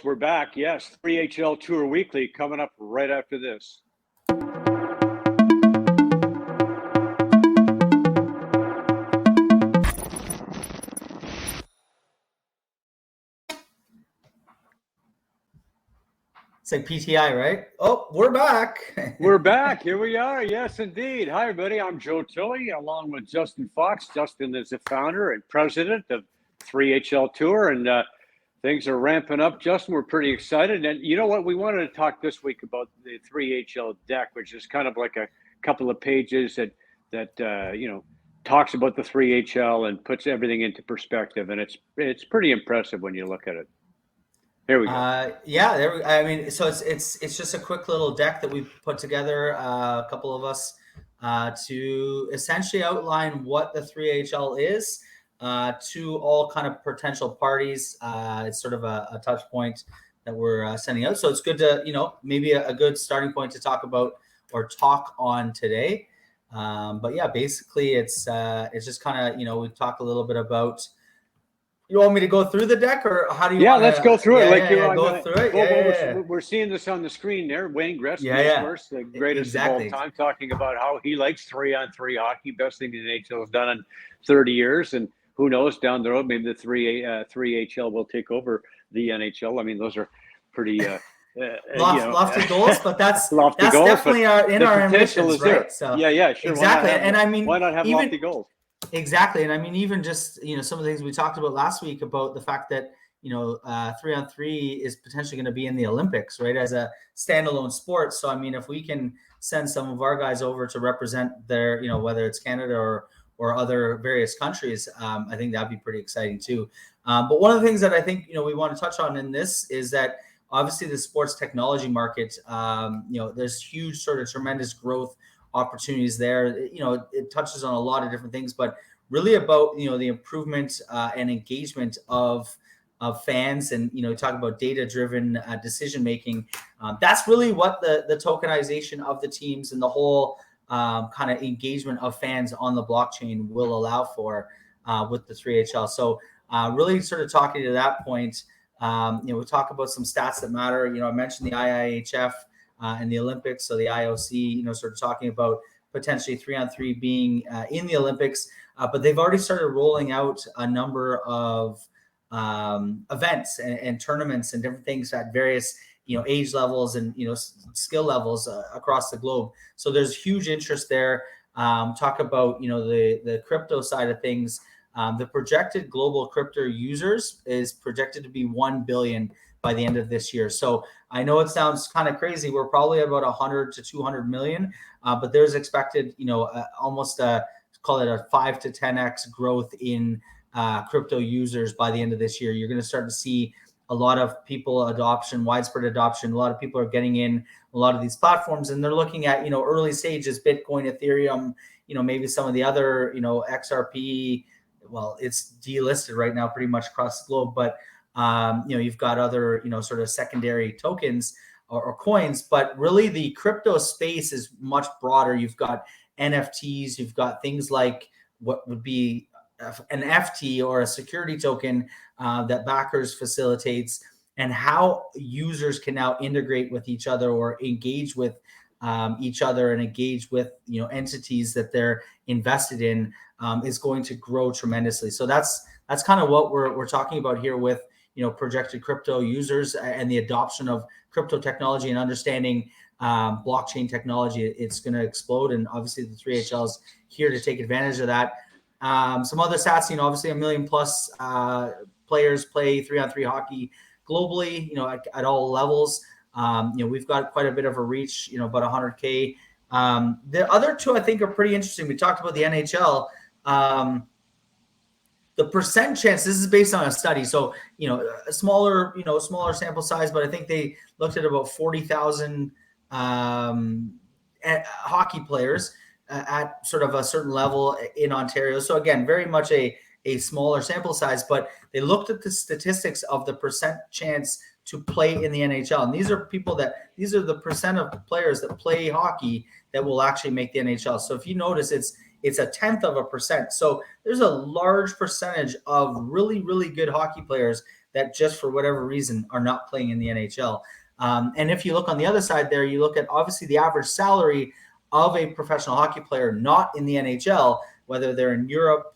We're back. Yes, 3HL Tour Weekly coming up right after this. It's like PTI, right? Oh, we're back. We're back. Here we are. Yes, indeed. Hi, everybody. I'm Joe Tilley, along with Justin Fox. Justin is the founder and president of 3HL Tour, and things are ramping up. Justin, we're pretty excited. And you know what? We wanted to talk this week about the 3HL deck, which is kind of like a couple of pages that talks about the 3HL and puts everything into perspective. And it's pretty impressive when you look at it. Here we go. I mean, so it's just a quick little deck that we put together, a couple of us, to essentially outline what the 3HL is to all kind of potential parties. It's sort of a touch point that we're sending out. So it's good to, maybe a good starting point to talk about or talk on today. But yeah, basically it's just kind of, we've talked a little bit about. You want me to go through the deck, or how do you? Yeah, let's go through it. Go through it. We're seeing this on the screen there. Wayne Gretzky, of course, the greatest of all time, talking about how he likes 3-on-3 hockey, best thing the NHL has done in 30 years, and who knows, down the road maybe the 3HL will take over the NHL. I mean, those are pretty lofty goals, but that's goals, definitely in our ambitions, right? So yeah, sure. Exactly, and I mean, why not have lofty goals? Exactly. And I mean, even just, some of the things we talked about last week about the fact that, 3-on-3 is potentially going to be in the Olympics, right, as a standalone sport. So, I mean, if we can send some of our guys over to represent their, whether it's Canada or other various countries, I think that'd be pretty exciting too. But one of the things that I think, we want to touch on in this is that obviously the sports technology market, there's huge sort of tremendous growth opportunities there. It touches on a lot of different things, but really about the improvement and engagement of fans, and talk about data driven decision making. That's really what the tokenization of the teams and the whole kind of engagement of fans on the blockchain will allow for with the 3HL. So really sort of talking to that point, we talk about some stats that matter. I mentioned the IIHF and the Olympics. So the IOC, sort of talking about potentially 3-on-3 being in the Olympics, but they've already started rolling out a number of events and tournaments and different things at various, age levels and, skill levels across the globe. So there's huge interest there. Talk about, the crypto side of things. The projected global crypto users is projected to be 1 billion by the end of this year. So I know it sounds kind of crazy. We're probably about 100 to 200 million, but there's expected, almost call it a 5 to 10x growth in crypto users by the end of this year. You're going to start to see a lot of people widespread adoption. A lot of people are getting in a lot of these platforms, and they're looking at, early stages, Bitcoin, Ethereum, maybe some of the other, XRP. Well, it's delisted right now pretty much across the globe, but you've got other, sort of secondary tokens or coins, but really the crypto space is much broader. You've got NFTs, you've got things like what would be an FT or a security token that backers facilitates, and how users can now integrate with each other or engage with each other and engage with, entities that they're invested in is going to grow tremendously. So that's kind of what we're talking about here with, projected crypto users and the adoption of crypto technology and understanding blockchain technology. It's going to explode. And obviously the 3HL is here to take advantage of that. Some other stats, obviously 1 million plus players play 3-on-3 hockey globally, at all levels. We've got quite a bit of a reach, about 100K. The other two I think are pretty interesting. We talked about the NHL. The percent chance, this is based on a study, so a smaller sample size, but I think they looked at about 40,000 hockey players at sort of a certain level in Ontario. So again, very much a smaller sample size, but they looked at the statistics of the percent chance to play in the NHL. And these are the percent of players that play hockey that will actually make the NHL. So if you notice, it's 0.1%. So there's a large percentage of really, really good hockey players that just for whatever reason are not playing in the NHL. And if you look on the other side there, you look at obviously the average salary of a professional hockey player not in the NHL, whether they're in Europe,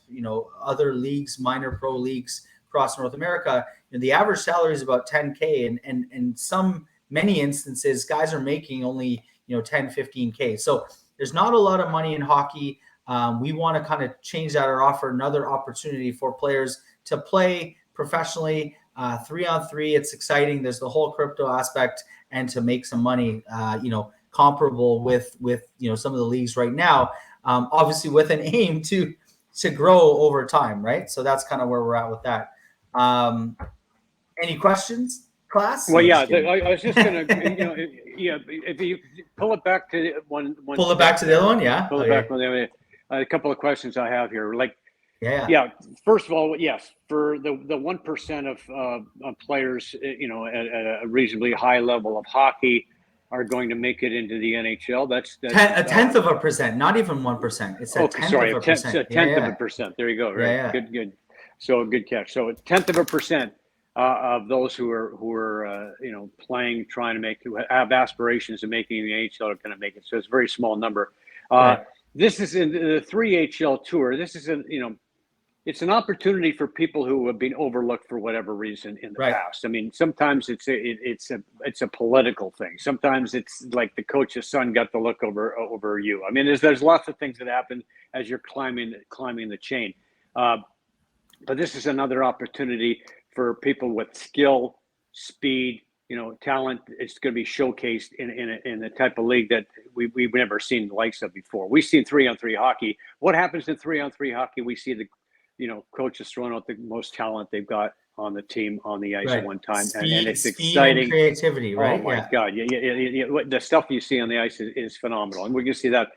other leagues, minor pro leagues across North America, the average salary is about 10K, and many instances guys are making only 10, 15K. So there's not a lot of money in hockey. We want to kind of change that or offer another opportunity for players to play professionally, 3-on-3. It's exciting. There's the whole crypto aspect, and to make some money, comparable with some of the leagues right now, obviously with an aim to grow over time, right? So that's kind of where we're at with that. Any questions, class? Well, yeah, I was just gonna, if you pull it back to one. Pull it back to the other one, yeah. Pull it back to the other. A couple of questions I have here, Yeah. First of all, yes, for the 1% of players, at a reasonably high level of hockey, are going to make it into the NHL. That's a tenth of a percent, not even 1%. It's a tenth of a percent. A tenth of a percent. There you go. Right. Yeah. Good. So good catch. So a tenth of a percent of those who are playing, who have aspirations of making the NHL are going to make it. So it's a very small number. Right. This is in the 3HL tour. This is it's an opportunity for people who have been overlooked for whatever reason in the past. I mean, sometimes it's a political thing. Sometimes it's like the coach's son got the look over you. I mean, there's lots of things that happen as you're climbing the chain. But this is another opportunity for people with skill, speed, talent. It's going to be showcased in the type of league that we've never seen the likes of before. We've seen 3-on-3 hockey. What happens in 3-on-3 hockey? We see the coaches throwing out the most talent they've got on the team on the ice at one time, speed, and it's speed exciting. And creativity, right? Oh my God! Yeah. The stuff you see on the ice is phenomenal, and we're going to see that,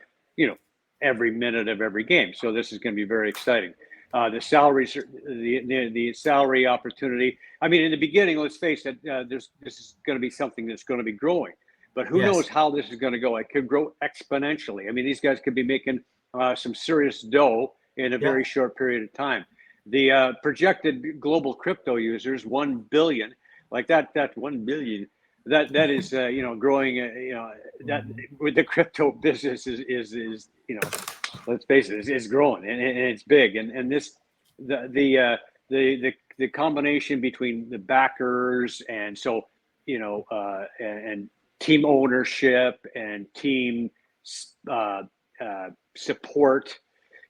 every minute of every game. So this is going to be very exciting. The salaries, the salary opportunity. I mean, in the beginning, let's face it, this is going to be something that's going to be growing, but who knows how this is going to go? It could grow exponentially. I mean, these guys could be making some serious dough in a very short period of time. The projected global crypto users, 1 billion, like that 1 billion, that is growing. That with the crypto business is let's face it, is growing, and it's big. And this the combination between the backers and and team ownership and team support.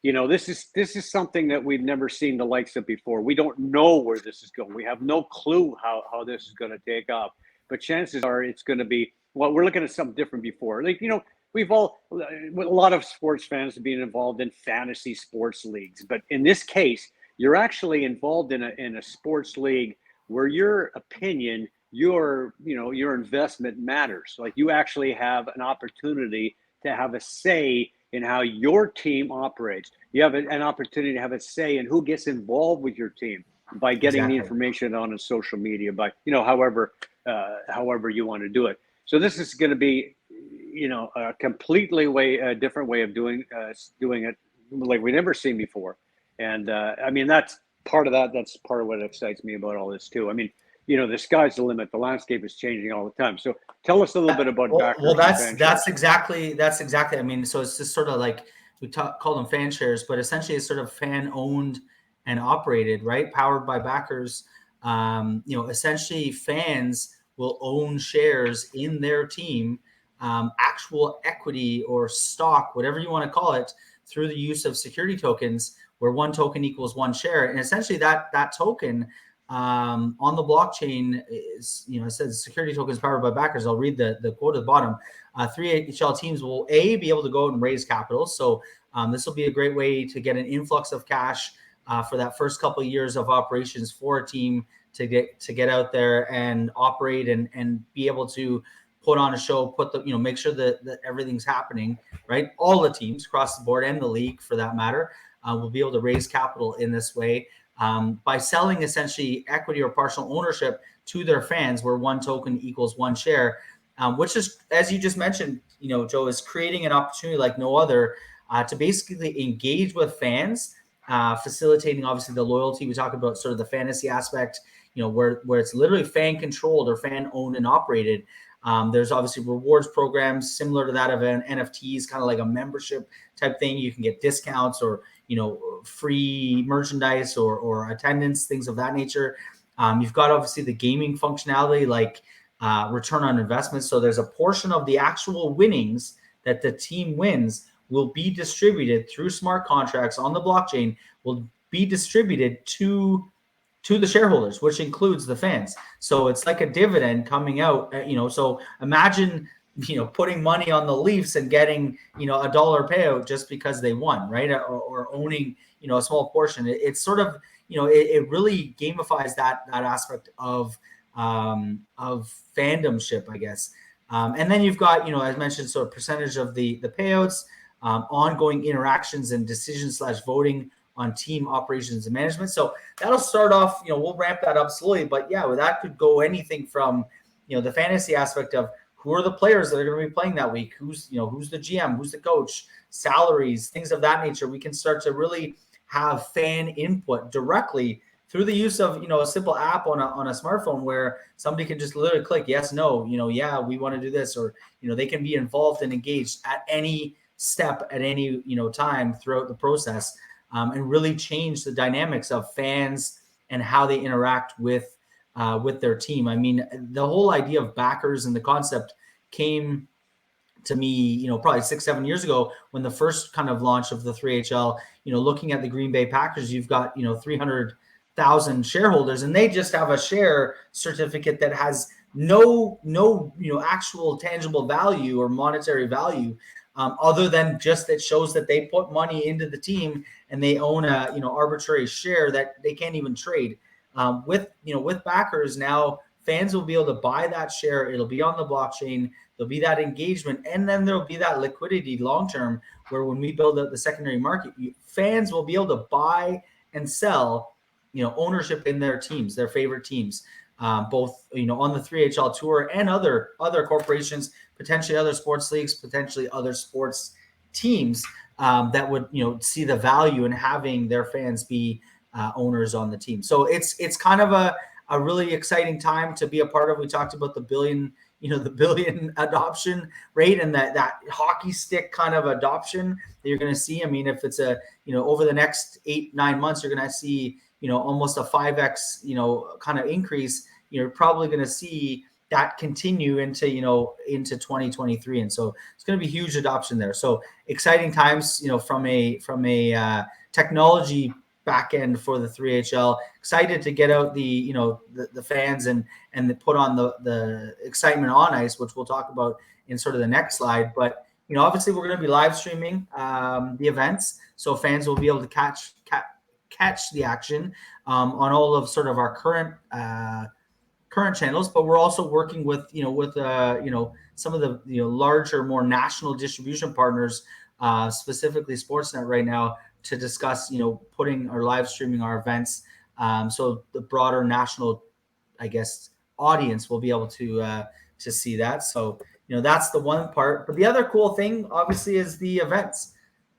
This is something that we've never seen the likes of before. We don't know where this is going. We have no clue how this is going to take off. But chances are it's going to be, we're looking at something different before. We've a lot of sports fans have been involved in fantasy sports leagues. But in this case, you're actually involved in a sports league where your opinion, your investment matters. Like, you actually have an opportunity to have a say in how your team operates. You have an opportunity to have a say in who gets involved with your team by getting the information on social media, by however you want to do it. So this is going to be a completely different way of doing it, like we've never seen before. And I mean, that's part of that. That's part of what excites me about all this too. I mean, the sky's the limit. The landscape is changing all the time. So tell us a little bit about backers. Well, that's exactly. I mean, so it's just sort of like we call them fan shares, but essentially it's sort of fan owned and operated, right? Powered by backers. Essentially fans will own shares in their team, actual equity or stock, whatever you want to call it, through the use of security tokens, where one token equals one share. And essentially that token on the blockchain is, it says security tokens powered by backers. I'll read the quote at the bottom. 3HL teams will be able to go out and raise capital. So this will be a great way to get an influx of cash for that first couple of years of operations for a team to get out there and operate and be able to put on a show, make sure that everything's happening, right? All the teams across the board and the league for that matter will be able to raise capital in this way by selling essentially equity or partial ownership to their fans, where one token equals one share, which is, as you just mentioned, Joe, is creating an opportunity like no other to basically engage with fans, facilitating obviously the loyalty. We talk about sort of the fantasy aspect, where it's literally fan controlled or fan owned and operated. There's obviously rewards programs similar to that of an NFTs, kind of like a membership type thing. You can get discounts or, free merchandise or attendance, things of that nature. You've got obviously the gaming functionality, like return on investment. So there's a portion of the actual winnings that the team wins will be distributed through smart contracts on the blockchain, will be distributed to the shareholders, which includes the fans. So it's like a dividend coming out, so imagine, putting money on the Leafs and getting, $1 payout just because they won, right? Or owning, a small portion. It's sort of, it really gamifies that aspect of fandomship, I guess. And then you've got, as mentioned, so a percentage of the payouts, ongoing interactions and decision/voting on team operations and management. So that'll start off, we'll ramp that up slowly, but yeah, well, that could go anything from, the fantasy aspect of who are the players that are going to be playing that week, who's the GM, who's the coach, salaries, things of that nature. We can start to really have fan input directly through the use of, a simple app on a smartphone where somebody can just literally click yes, no, yeah, we want to do this, or, they can be involved and engaged at any step at any, time throughout the process. And really change the dynamics of fans and how they interact with their team. I mean, the whole idea of backers and the concept came to me, probably 6-7 years ago when the first kind of launch of the 3HL, looking at the Green Bay Packers, you've got, 300,000 shareholders, and they just have a share certificate that has no, actual tangible value or monetary value. Other than just that shows that they put money into the team and they own a arbitrary share that they can't even trade. With backers now, fans will be able to buy that share. It'll be on the blockchain. There'll be that engagement, and then there'll be that liquidity long term, where when we build up the secondary market, fans will be able to buy and sell, ownership in their teams, their favorite teams. Both on the 3HL tour and other corporations, potentially other sports leagues, potentially other sports teams that would see the value in having their fans be owners on the team. So it's kind of a really exciting time to be a part of. We talked about the billion adoption rate and that hockey stick kind of adoption that you're going to see. I mean, if it's over the next 8-9 months, you're going to see almost a 5x kind of increase. You're probably going to see that continue into 2023, and so it's going to be huge adoption there. So exciting times, from a technology back end for the 3HL. Excited to get out the fans and put on the excitement on ice, which we'll talk about in sort of the next slide. But obviously we're going to be live streaming the events, so fans will be able to catch the action on all of sort of our current channels. But we're also working with some of the larger, more national distribution partners, specifically Sportsnet right now, to discuss putting or live streaming our events, so the broader national, I guess, audience will be able to see that. So that's the one part. But the other cool thing obviously is the events.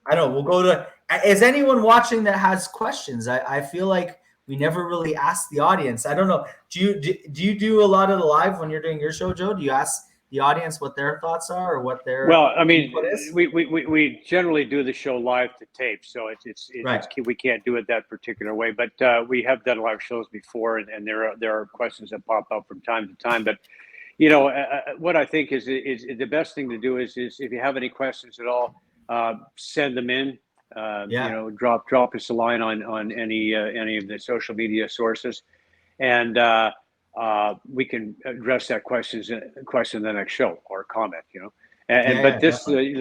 I don't know, we'll go to, is anyone watching that has questions? I feel like we never really ask the audience. I don't know. Do you do a lot of the live when you're doing your show, Joe? Do you ask the audience what their thoughts are or what their input is? We generally do the show live to tape, so it's right. We can't do it that particular way. But we have done live shows before, and there are questions that pop up from time to time. But what I think is the best thing to do is if you have any questions at all, send them in. Drop us a line on any of the social media sources, and we can address that question in the next show or comment.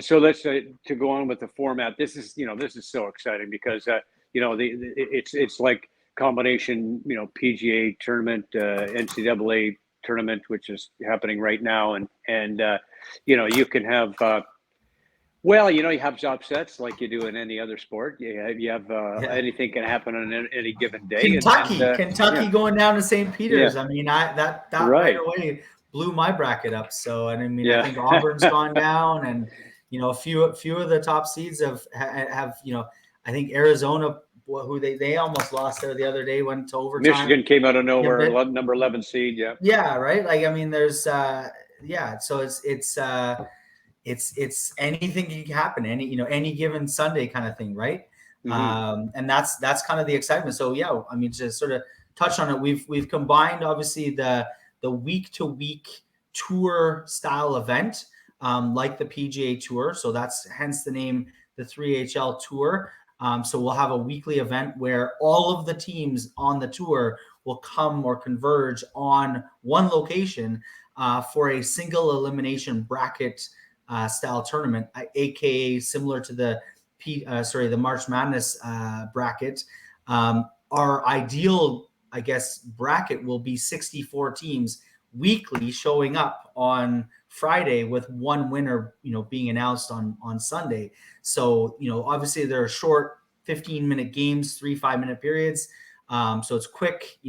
So let's to go on with the format. This is so exciting because it's like combination PGA tournament, NCAA tournament, which is happening right now, and you can have. You have upsets like you do in any other sport. You have anything can happen on any given day. Kentucky going down to St. Peter's. Yeah. I mean, that right away blew my bracket up. So, and I mean, I think Auburn's gone down, and a few of the top seeds have I think Arizona who they almost lost there the other day, went to overtime. Michigan came out of nowhere, number 11 seed. Yeah. Yeah. Right. Like, I mean, there's, so it's anything can happen, any given Sunday kind of thing. Right. Mm-hmm. And that's kind of the excitement. So, yeah, I mean, to sort of touch on it, we've combined obviously the week to week tour style event, like the PGA Tour. So that's hence the name, the 3HL Tour. So we'll have a weekly event where all of the teams on the tour will come or converge on one location for a single elimination bracket style tournament, aka similar to the March Madness bracket. Our ideal, I guess, bracket will be 64 teams weekly showing up on Friday with one winner, being announced on Sunday. So, obviously there are short 15-minute games, 3 5-minute periods. So it's quick.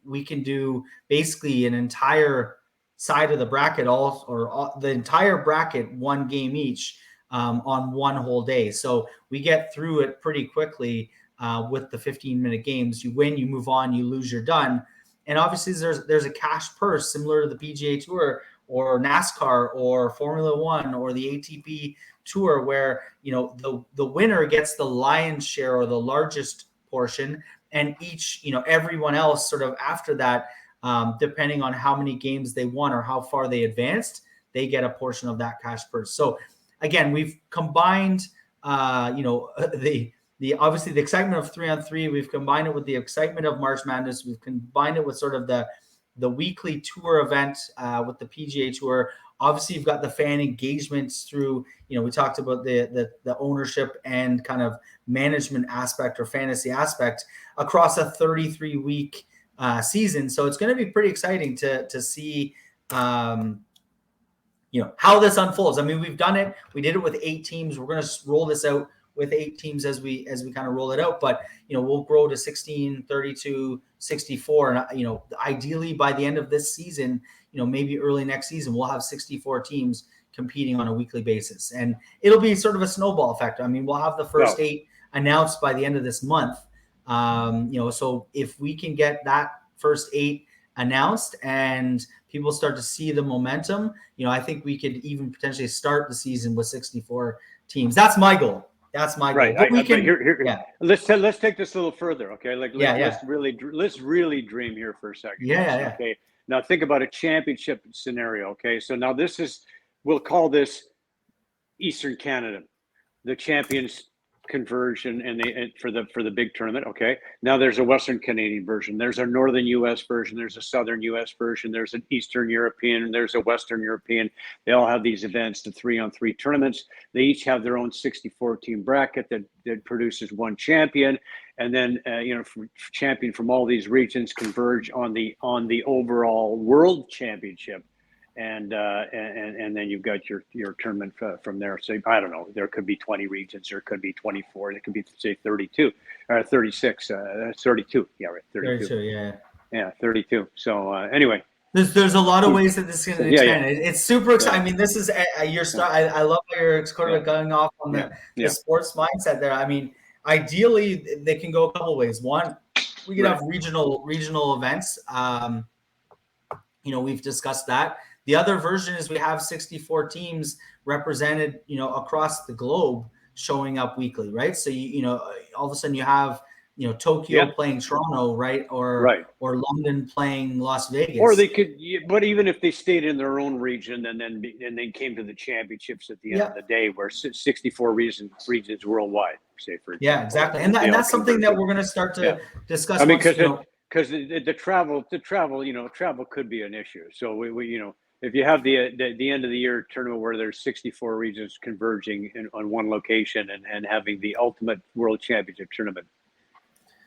We can do basically an entire side of the bracket, the entire bracket, one game each, on one whole day. So we get through it pretty quickly with the 15-minute games. You win, you move on, you lose, you're done. And obviously there's a cash purse similar to the PGA Tour or NASCAR or Formula One or the ATP Tour, where the winner gets the lion's share or the largest portion, and everyone else sort of after that, depending on how many games they won or how far they advanced, they get a portion of that cash purse. So again, we've combined the obviously the excitement of 3-on-3. We've combined it with the excitement of March Madness. We've combined it with sort of the weekly tour event with the PGA Tour. Obviously, you've got the fan engagements through, we talked about the ownership and kind of management aspect or fantasy aspect across a 33-week season. So it's going to be pretty exciting to see, how this unfolds. I mean, we've done it. We did it with 8 teams. We're going to roll this out with 8 teams as we kind of roll it out. But, we'll grow to 16, 32, 64. And, ideally by the end of this season, maybe early next season, we'll have 64 teams competing on a weekly basis. And it'll be sort of a snowball effect. I mean, we'll have the first 8 announced by the end of this month. So if we can get that first 8 announced and people start to see the momentum, I think we could even potentially start the season with 64 teams. That's my goal. That's my goal. Right. But Let's take this a little further. Okay. Let's really dream here for a second. Yeah. Okay. Now think about a championship scenario. Okay. So now we'll call this Eastern Canada. The champions converge and for the big tournament. Okay. Now there's a Western Canadian version. There's a Northern US version. There's a Southern US version. There's an Eastern European. There's a Western European. They all have these events, the 3-on-3 tournaments. They each have their own 64 team bracket that produces one champion. And then, champion from all these regions converge on the overall world championship. And then you've got your tournament from there. So I don't know, there could be 20 regions, there could be 24, there could be say 32 or 36, 32. Yeah, right. 32. Yeah, 32. So anyway, there's a lot of ways that this is going to expand. Yeah. It's super exciting. Yeah. I mean, this is your start. I love how you're sort of going off on the sports mindset there. I mean, ideally they can go a couple of ways. One, we could have regional events. We've discussed that. The other version is we have 64 teams represented, across the globe showing up weekly, right? So all of a sudden you have, Tokyo playing Toronto, right? Or London playing Las Vegas. Or they could, but even if they stayed in their own region and then came to the championships at the end of the day, where 64 regions worldwide, say for example. Yeah, exactly. And that's something that we're going to start to discuss. I mean, because the travel could be an issue. So we if you have the end of the year tournament where there's 64 regions converging on one location and having the ultimate world championship tournament.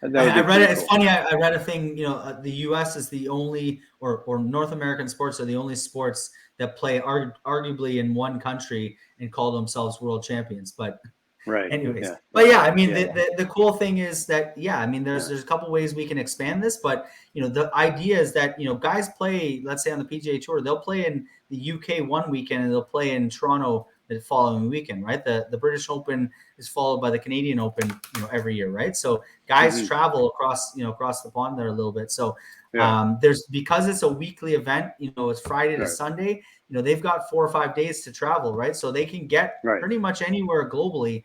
I read it. It's funny. I read a thing, the U.S. is the only, or North American sports are the only sports that play arguably in one country and call themselves world champions. But anyways, I mean, the cool thing is that, I mean, there's a couple ways we can expand this, but, the idea is that, guys play, let's say on the PGA Tour, they'll play in the UK one weekend and they'll play in Toronto the following weekend, right? The British Open is followed by the Canadian Open, every year, right? So guys travel across the pond there a little bit. So there's, because it's a weekly event, it's Friday to Sunday, they've got 4 or 5 days to travel, right? So they can get pretty much anywhere globally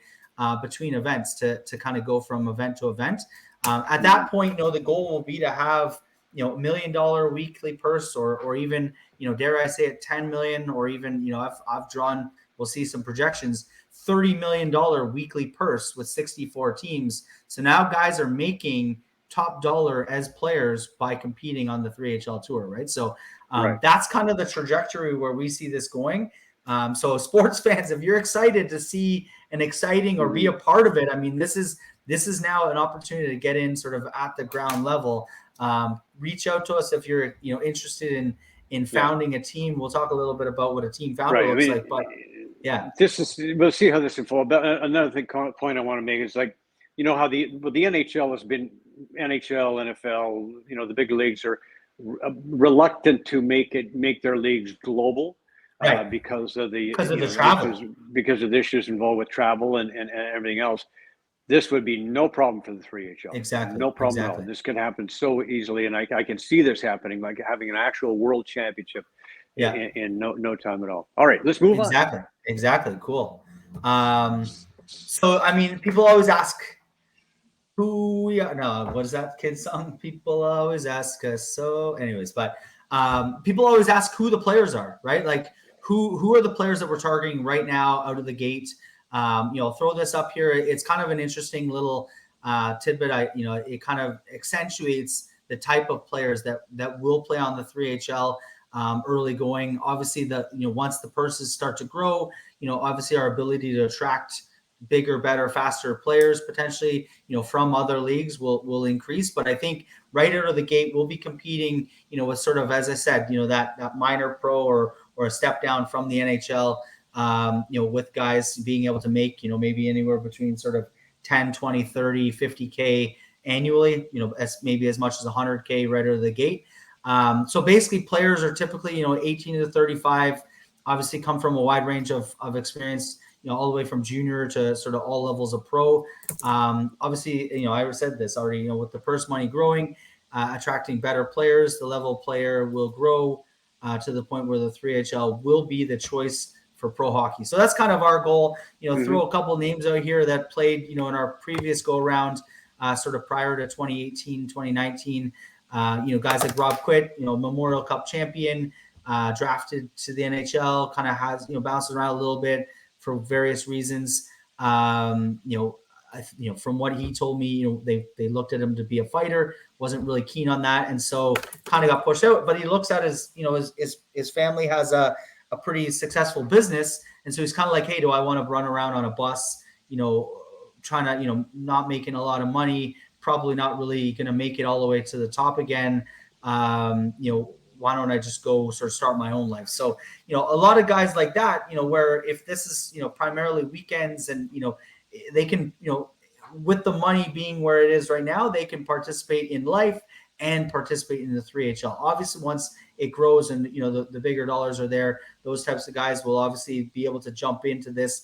between events to kind of go from event to event. At that point, the goal will be to have, $1 million weekly purse, or even, dare I say it, 10 million, or even, I've drawn, we'll see some projections, $30 million weekly purse with 64 teams. So now guys are making top dollar as players by competing on the 3HL tour, right? So that's kind of the trajectory where we see this going. So sports fans, if you're excited to see an exciting or be a part of it, I mean, this is now an opportunity to get in sort of at the ground level. Reach out to us if you're interested in founding a team. We'll talk a little bit about what a team founder looks like, but we'll see how this unfolds. But another point I want to make is, like, how the NHL has been, NHL, NFL, the big leagues are reluctant to make their leagues global. Because of the travel, because of the issues involved with travel and everything else. This would be no problem for the 3HL. Exactly. No problem at all. This could happen so easily, and I can see this happening, like having an actual world championship in no time at all. All right, let's move on. Exactly. Cool. So, I mean, people always ask who we are. No, what is that kid song? People always ask us. So anyways, but people always ask who the players are, right? Like, who are the players that we're targeting right now out of the gate? Throw this up here. It's kind of an interesting little tidbit. It kind of accentuates the type of players that will play on the 3HL early going. Obviously, once the purses start to grow, obviously our ability to attract bigger, better, faster players potentially, from other leagues will increase. But I think right out of the gate, we'll be competing, with sort of, as I said, that minor pro or a step down from the NHL, with guys being able to make, maybe anywhere between sort of 10, 20, 30, 50K annually, maybe as much as 100K right out of the gate. So basically players are typically, 18 to 35, obviously come from a wide range of experience, all the way from junior to sort of all levels of pro. Obviously, I said this already, with the purse money growing, attracting better players, the level of player will grow to the point where the 3HL will be the choice for pro hockey. So that's kind of our goal. Throw a couple names out here that played, in our previous go round, sort of prior to 2018, 2019. Guys like Rob Quitt, Memorial Cup champion, drafted to the NHL, kind of has, bounced around a little bit for various reasons. From what he told me, they looked at him to be a fighter, wasn't really keen on that, and so kind of got pushed out. But he looks at his family has a pretty successful business, and so he's kind of like, hey, do I want to run around on a bus, trying to, not making a lot of money, probably not really going to make it all the way to the top again. Why don't I just go sort of start my own life? So, a lot of guys like that, where if this is, primarily weekends and, they can, with the money being where it is right now, they can participate in life and participate in the 3HL. Obviously, once it grows and, the bigger dollars are there, those types of guys will obviously be able to jump into this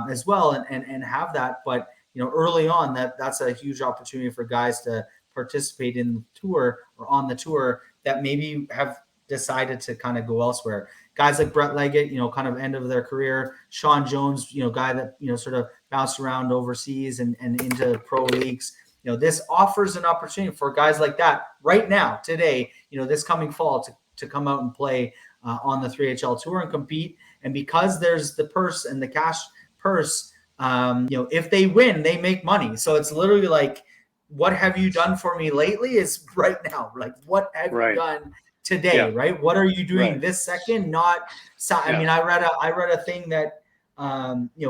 as well and have that. But, early on, that's a huge opportunity for guys to participate in the tour or on the tour that maybe have decided to kind of go elsewhere. Guys like Brett Leggett, kind of end of their career. Sean Jones, guy that, sort of bounced around overseas and into pro leagues. This offers an opportunity for guys like that right now, today, this coming fall to come out and play on the 3HL tour and compete. And because there's the purse and the cash purse, if they win, they make money. So it's literally like, what have you done for me lately is right now. Like, what have you done today? Right. What are you doing this second? Not, I mean, I read a thing that,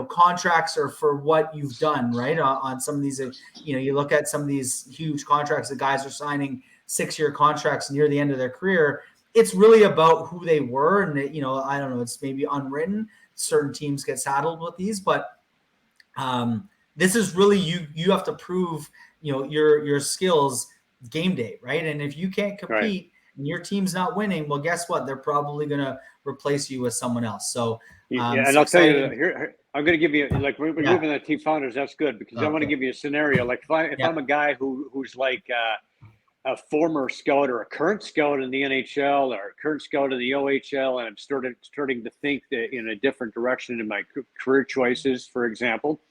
contracts are for what you've done, right? On some of these, you look at some of these huge contracts that guys are signing 6-year contracts near the end of their career. It's really about who they were. And, I don't know, it's maybe unwritten. Certain teams get saddled with these, but this is really, you have to prove, your skills game day, right? And if you can't compete and your team's not winning, well, guess what? They're probably going to replace you with someone else. So and it's I'll tell you exciting. here, I'm going to give you, like, we're moving on to team founders. That's good, because I want to Okay. give you a scenario. Like, if I'm a guy who's like a former scout or a current scout in the NHL or a current scout in the OHL, and I'm starting to think that in a different direction in my career choices, for example,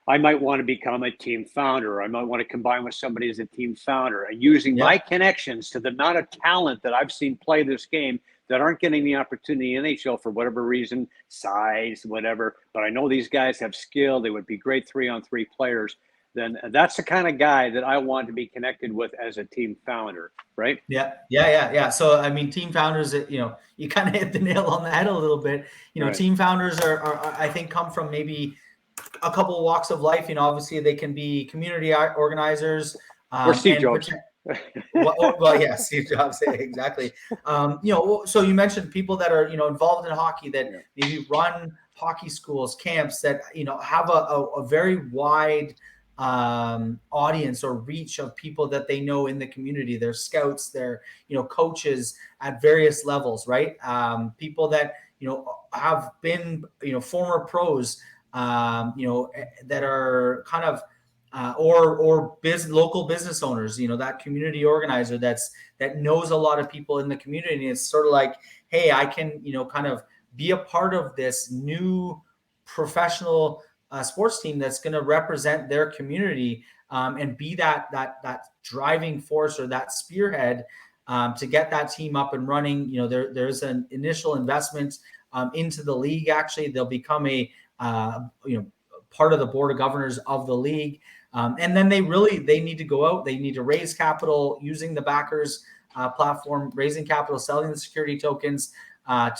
I might want to become a team founder. I might want to combine with somebody as a team founder, and using my connections to the amount of talent that I've seen play this game that aren't getting the opportunity in NHL for whatever reason, size, whatever. But I know these guys have skill. They would be great 3-on-3 players. Then that's the kind of guy that I want to be connected with as a team founder, right? Yeah. So, I mean, team founders, you kind of hit the nail on the head a little bit. Right. Team founders are, I think, come from maybe a couple of walks of life. Obviously they can be community organizers. Or Steve Jobs. Well, yeah, Steve Jobs, exactly. So you mentioned people that are, involved in hockey that maybe run hockey schools, camps that, have a very wide audience or reach of people that they know in the community. They're scouts, they're, coaches at various levels, right? People that, have been, former pros, that are kind of, or local business owners, that community organizer that knows a lot of people in the community. And it's sort of like, hey, I can, kind of be a part of this new professional sports team that's going to represent their community, and be that driving force or that spearhead to get that team up and running. There's an initial investment into the league. Actually, they'll become a part of the board of governors of the league. And then they need to go out. They need to raise capital using the backers platform, raising capital, selling the security tokens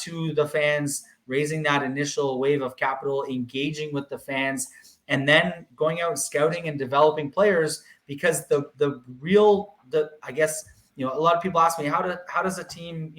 to the fans, raising that initial wave of capital, engaging with the fans, and then going out and scouting and developing players. Because I guess, a lot of people ask me, how does a team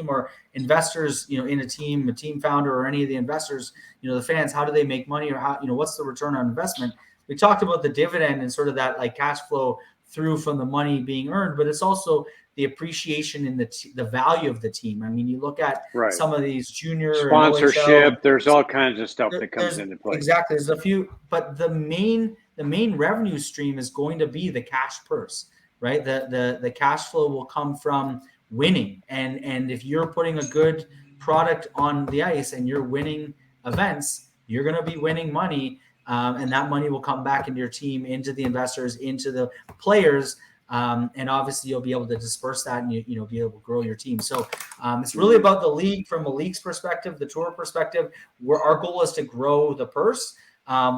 or investors, in a team founder or any of the investors, the fans, how do they make money, or how, what's the return on investment? We talked about the dividend and sort of that like cash flow through from the money being earned, but it's also the appreciation in the value of the team. I mean, you look at some of these junior sponsorship, there's all kinds of stuff that comes into play. Exactly. There's a few, but the main revenue stream is going to be the cash purse, right? The cash flow will come from winning. And if you're putting a good product on the ice and you're winning events, you're going to be winning money. And that money will come back into your team, into the investors, into the players. And obviously you'll be able to disperse that and be able to grow your team. So it's really about the league from a league's perspective, the tour perspective, where our goal is to grow the purse,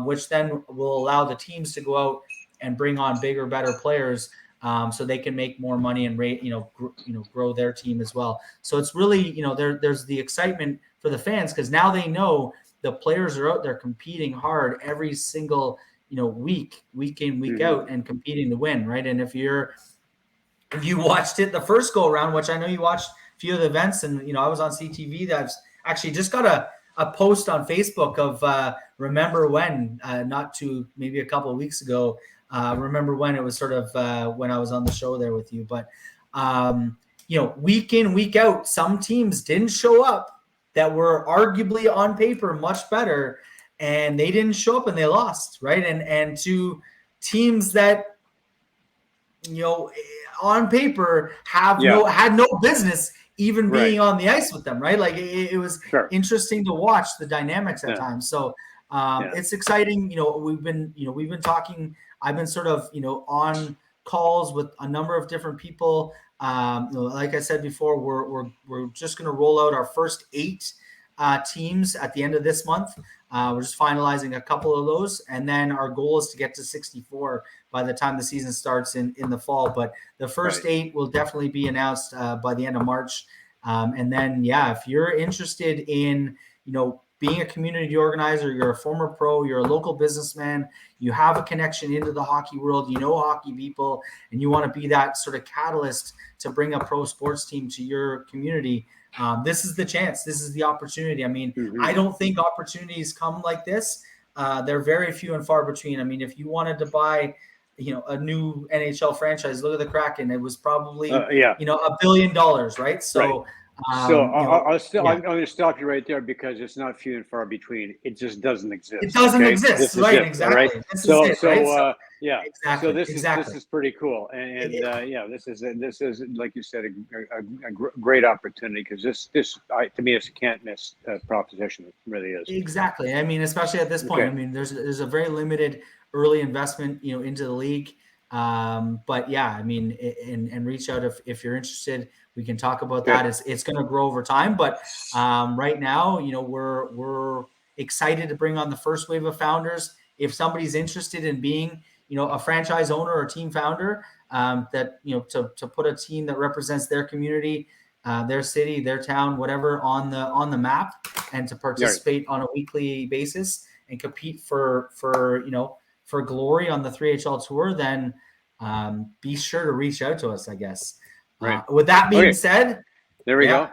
which then will allow the teams to go out and bring on bigger, better players, so they can make more money and grow their team as well. So it's really, there's the excitement for the fans, because now they know the players are out there competing hard every single, week in, week out, and competing to win, right? And if you watched it the first go around, which I know you watched a few of the events, and I was on CTV. That's actually just got a post on Facebook of remember when, not too maybe a couple of weeks ago. Remember when it was sort of when I was on the show there with you, but week in, week out, some teams didn't show up that were arguably on paper much better, and they didn't show up and they lost, right? And to teams that, on paper had no business even being on the ice with them, right? Like it was interesting to watch the dynamics at times. So it's exciting. We've been talking. I've been sort of, on calls with a number of different people. Like I said before, we're just going to roll out our first 8 teams at the end of this month. We're just finalizing a couple of those, and then our goal is to get to 64 by the time the season starts in the fall. But the first 8 will definitely be announced by the end of March. And then, if you're interested in, being a community organizer, you're a former pro, you're a local businessman, you have a connection into the hockey world, hockey people, and you want to be that sort of catalyst to bring a pro sports team to your community, this is the chance. This is the opportunity. I mean, I don't think opportunities come like this. They're very few and far between. I mean, if you wanted to buy, a new NHL franchise, look at the Kraken. It was probably, $1 billion, right? So So I'm Yeah. going to stop you right there because it's not few and far between. It just doesn't exist. It doesn't Okay, exist, this is right? it. All right. Exactly. This is it, right? So Yeah. So exactly, this exactly. is pretty cool, and yeah, this is like you said a great opportunity because to me it's a can't miss proposition. It really is. Exactly. I mean, especially at this point, I Okay. mean, there's a very limited early investment, into the league. But yeah, I mean, and reach out if you're interested. We can talk about Okay. that. It's going to grow over time, but right now, we're excited to bring on the first wave of founders. If somebody's interested in being, a franchise owner or team founder, that to put a team that represents their community, their city, their town, whatever on the map, and to participate on a weekly basis and compete for glory on the 3HL tour, then be sure to reach out to us, I guess. Right. With that being Okay. said, There we go.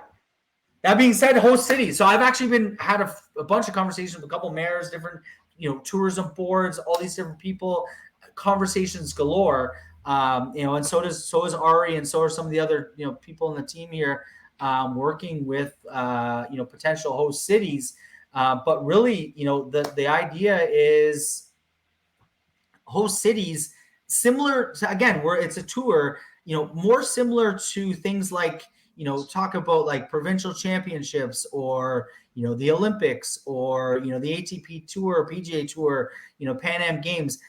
that being said, host cities. So I've actually had a bunch of conversations with a couple mayors, different, tourism boards, all these different people, conversations galore. And so is Ari, and so are some of the other, people in the team here, working with, potential host cities. But really, the idea is host cities similar to, again, where it's a tour, more similar to things like, talk about like provincial championships or, the Olympics or, the ATP tour, PGA tour, Pan Am games.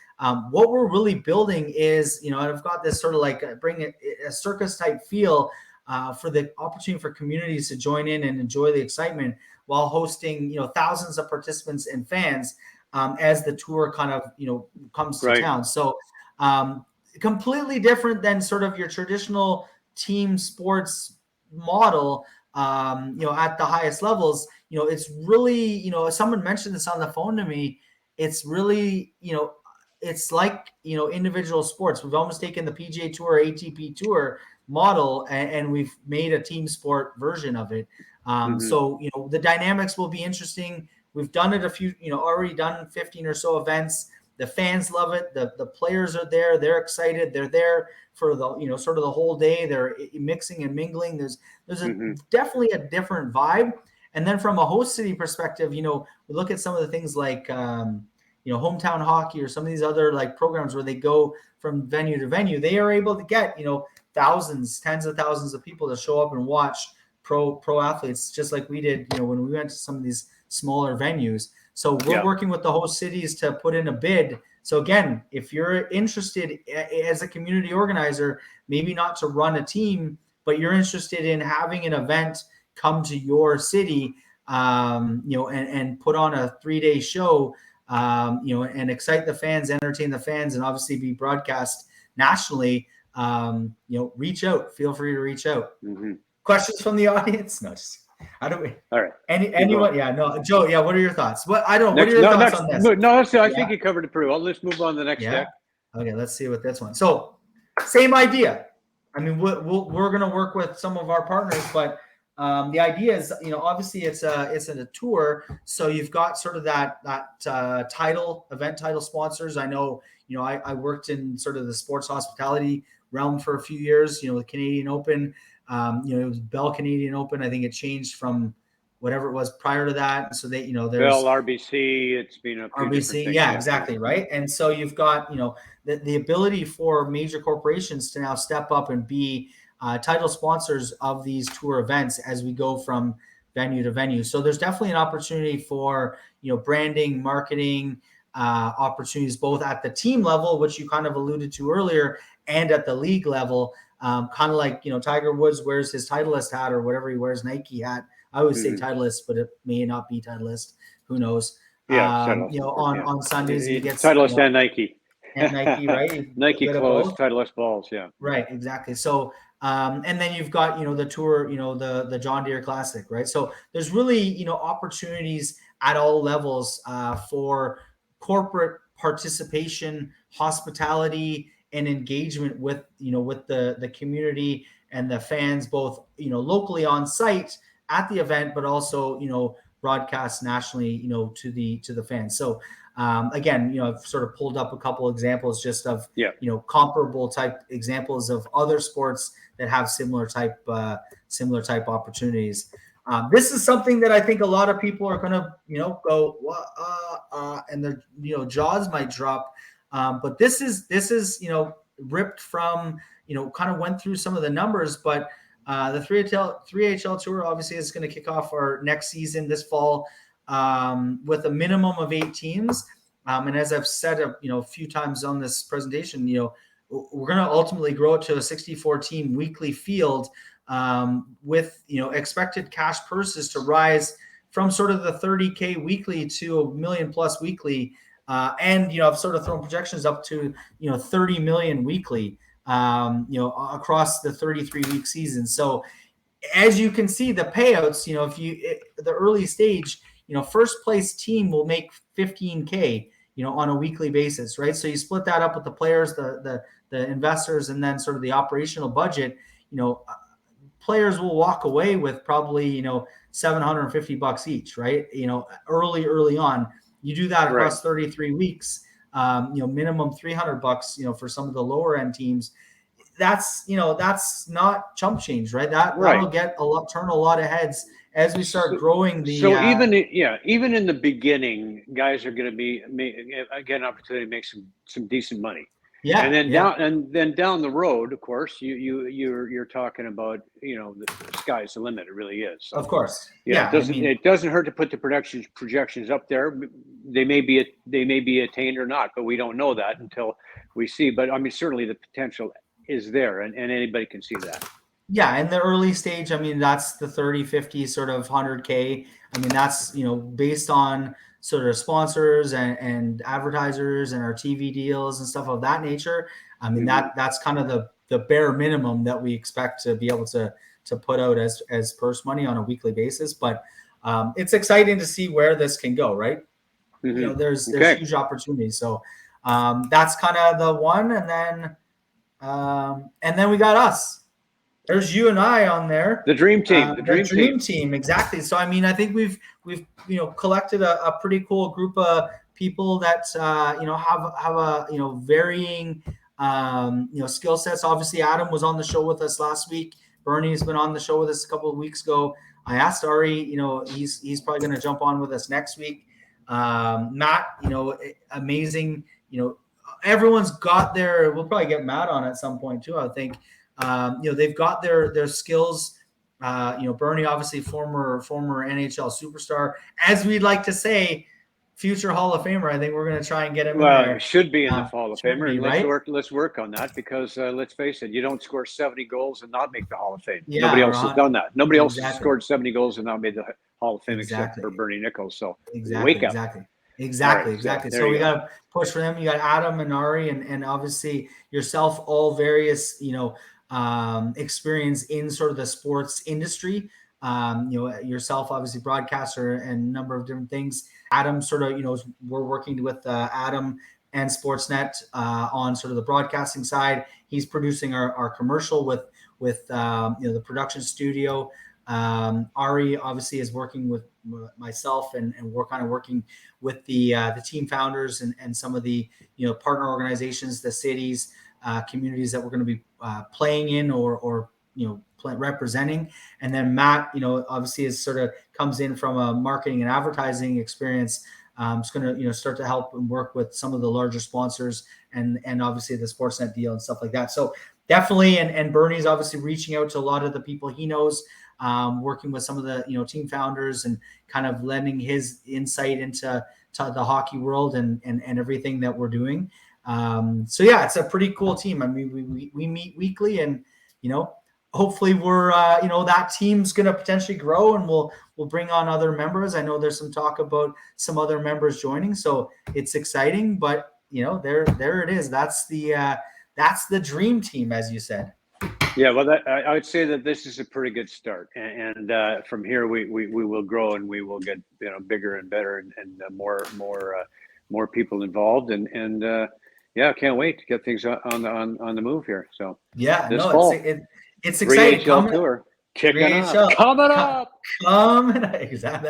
What we're really building is, and I've got this sort of like bring a circus type feel for the opportunity for communities to join in and enjoy the excitement while hosting, thousands of participants and fans as the tour kind of, comes to town. So completely different than sort of your traditional team sports model, at the highest levels. It's really, someone mentioned this on the phone to me. It's really, it's like, individual sports. We've almost taken the PGA Tour, ATP Tour model, and we've made a team sport version of it. So, the dynamics will be interesting. We've done it already done 15 or so events. The fans love it. The players are there. They're excited. They're there for the, sort of the whole day. They're mixing and mingling. There's definitely a different vibe. And then from a host city perspective, we look at some of the things like, hometown hockey or some of these other like programs where they go from venue to venue. They are able to get, thousands, tens of thousands of people to show up and watch pro athletes, just like we did, when we went to some of these smaller venues. So we're working with the host cities to put in a bid. So again, if you're interested as a community organizer, maybe not to run a team, but you're interested in having an event come to your city, and put on a 3-day show, and excite the fans, entertain the fans, and obviously be broadcast nationally, reach out. Feel free to reach out. Questions from the audience? No, just how do we? All right. Anyone? Yeah, no, Joe. Yeah, what are your thoughts? What I don't know. What are your thoughts on this? No, I think you covered it pretty well. Let's move on to the next deck. Okay, let's see what this one. So, same idea. I mean, we're going to work with some of our partners, but the idea is, obviously it's a tour, so you've got sort of that event title sponsors. I know, I worked in sort of the sports hospitality realm for a few years. The Canadian Open. It was Bell Canadian Open. I think it changed from whatever it was prior to that. So they, there's Bell, RBC. It's been a few RBC. Yeah, exactly. Right. And so you've got, the ability for major corporations to now step up and be title sponsors of these tour events as we go from venue to venue. So there's definitely an opportunity for, branding, marketing, opportunities, both at the team level, which you kind of alluded to earlier, and at the league level. Kind of like, Tiger Woods wears his Titleist hat or whatever he wears, Nike hat. I always say Titleist, but it may not be Titleist. Who knows? On Sundays he gets Titleist and Nike. And Nike, right? Nike clothes, Titleist balls, yeah. Right, exactly. So, and then you've got, the tour, the John Deere Classic, right? So there's really, opportunities at all levels for corporate participation, hospitality, and engagement with, with the community and the fans, both, locally on site at the event, but also, broadcast nationally, to the fans. So again, I've sort of pulled up a couple examples just of, comparable type examples of other sports that have similar type opportunities. This is something that I think a lot of people are going to, go, and their, jaws might drop. But this is, ripped from, kind of went through some of the numbers, but the 3HL Tour obviously is going to kick off our next season this fall with a minimum of 8 teams. And as I've said, a few times on this presentation, we're going to ultimately grow it to a 64-team weekly field with, expected cash purses to rise from sort of the 30K weekly to $1 million plus weekly. And, I've sort of thrown projections up to, 30 million weekly, across the 33-week season. So as you can see, the payouts, the early stage, first place team will make 15K, on a weekly basis, right? So you split that up with the players, the investors, and then sort of the operational budget, players will walk away with probably, $750 each, right? Early on. You do that across 33 weeks, minimum $300, for some of the lower end teams. That's not chump change, right? That'll get turn a lot of heads as we start growing the. So even in the beginning, guys are going to get an opportunity to make some decent money. Yeah, and then down the road, of course, you're talking about, the sky's the limit. It really is. So, of course. It doesn't hurt to put the projections up there. They may be attained or not, but we don't know that until we see. But I mean, certainly the potential is there, and anybody can see that. Yeah, in the early stage, I mean, that's the 30, 50, sort of 100K. I mean, that's, based on sort of sponsors and advertisers and our TV deals and stuff of that nature. I mean, that's kind of the bare minimum that we expect to be able to put out as purse money on a weekly basis. But it's exciting to see where this can go, right? Mm-hmm. There's huge opportunities. So that's kind of the one. And then we got us. There's you and I on there. The dream team. The dream team, exactly. So I mean, I think we've collected a pretty cool group of people that have a varying skill sets. Obviously, Adam was on the show with us last week. Bernie's been on the show with us a couple of weeks ago. I asked Ari, he's probably going to jump on with us next week. Matt, amazing. Everyone's got we'll probably get Matt on at some point too, I think. They've got their skills. Bernie, obviously former NHL superstar, as we'd like to say, future Hall of Famer. I think we're going to try and get him. Well, it should be in the Hall of Famer. Right? Let's work on that, because let's face it, you don't score 70 goals and not make the Hall of Fame. Yeah, nobody else has done that. Nobody else has scored 70 goals and not made the Hall of Fame except for Bernie Nichols. So wake up. Exactly. So we got to push for them. You got Adam and Ari and obviously yourself, all various, experience in sort of the sports industry. Yourself, obviously broadcaster and a number of different things. Adam sort of, we're working with Adam and Sportsnet on sort of the broadcasting side. He's producing our commercial with the production studio. Ari obviously is working with myself and we're kind of working with the team founders and some of the partner organizations, the cities, communities that we're going to be playing in or representing. And then Matt, obviously is sort of comes in from a marketing and advertising experience. It's going to start to help and work with some of the larger sponsors and obviously the Sportsnet deal and stuff like that. So definitely, and Bernie's obviously reaching out to a lot of the people he knows, working with some of the team founders and kind of lending his insight into the hockey world and everything that we're doing. So yeah, it's a pretty cool team. I mean, we meet weekly, and hopefully we're that team's going to potentially grow, and we'll bring on other members. I know there's some talk about some other members joining, so it's exciting. But there it is. That's the dream team, as you said. Yeah, well, I would say that this is a pretty good start, and from here we will grow, and we will get bigger and better, and more people involved, and yeah, can't wait to get things on the move here. So yeah, this fall, it's exciting. HL Tour. Kicking 3HL. up. Coming up. Exactly.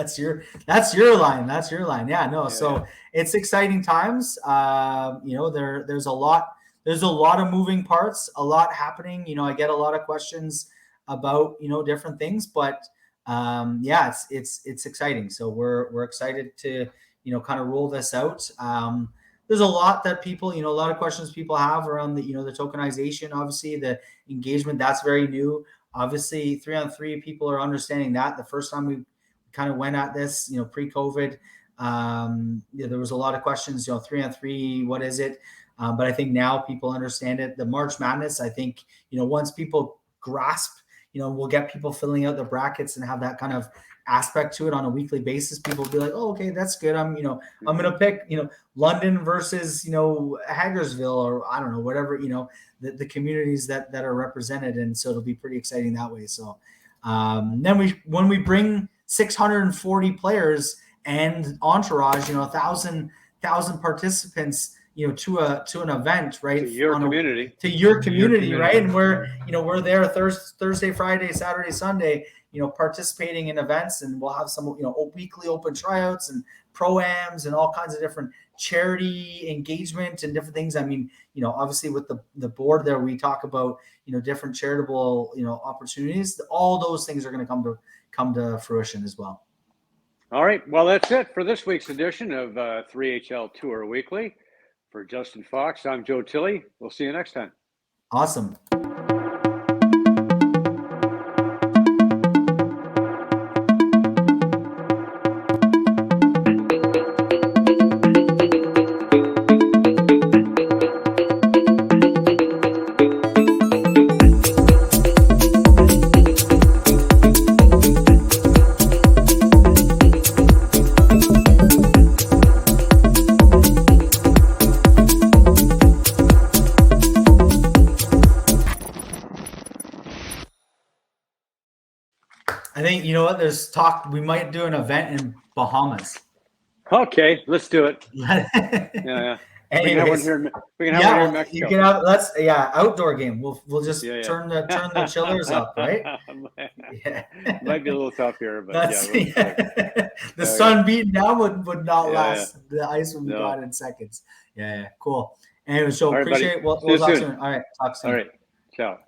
That's your line. That's your line. Yeah, no. Yeah, So it's exciting times. There's a lot of moving parts, a lot happening. I get a lot of questions about, different things, but it's exciting. So we're excited to, kind of roll this out. There's a lot that people, a lot of questions people have around the, the tokenization, obviously the engagement, that's very new. Obviously 3-on-3 people are understanding that. The first time we kind of went at this, pre-COVID, there was a lot of questions, 3-on-3, what is it? But I think now people understand it. The March Madness, I think, once people grasp, we'll get people filling out the brackets and have that kind of aspect to it on a weekly basis. People will be like, oh, okay, that's good. I'm going to pick, London versus, Hagersville, or I don't know, whatever, the communities that are represented. And so it'll be pretty exciting that way. So then when we bring 640 players and entourage, 1,000 participants, to an event, right? To your community. Right? And we're there Thursday, Friday, Saturday, Sunday, participating in events, and we'll have some, weekly open tryouts and pro-ams and all kinds of different charity engagement and different things. I mean, obviously with the board there, we talk about, different charitable, opportunities. All those things are going to come to fruition as well. All right. Well, that's it for this week's edition of 3HL Tour Weekly. For Justin Fox, I'm Joe Tilley. We'll see you next time. Awesome. I think, there's talk, we might do an event in Bahamas. Okay, let's do it. Yeah. We can have one here. We can have one here in Mexico. You can outdoor game. We'll just turn the chillers up, right? Might be a little tough here, but the sun beating down would not last. The ice would be gone in seconds. Yeah, cool. Anyway, so appreciate it. We'll talk soon. All right, talk soon. All right, ciao.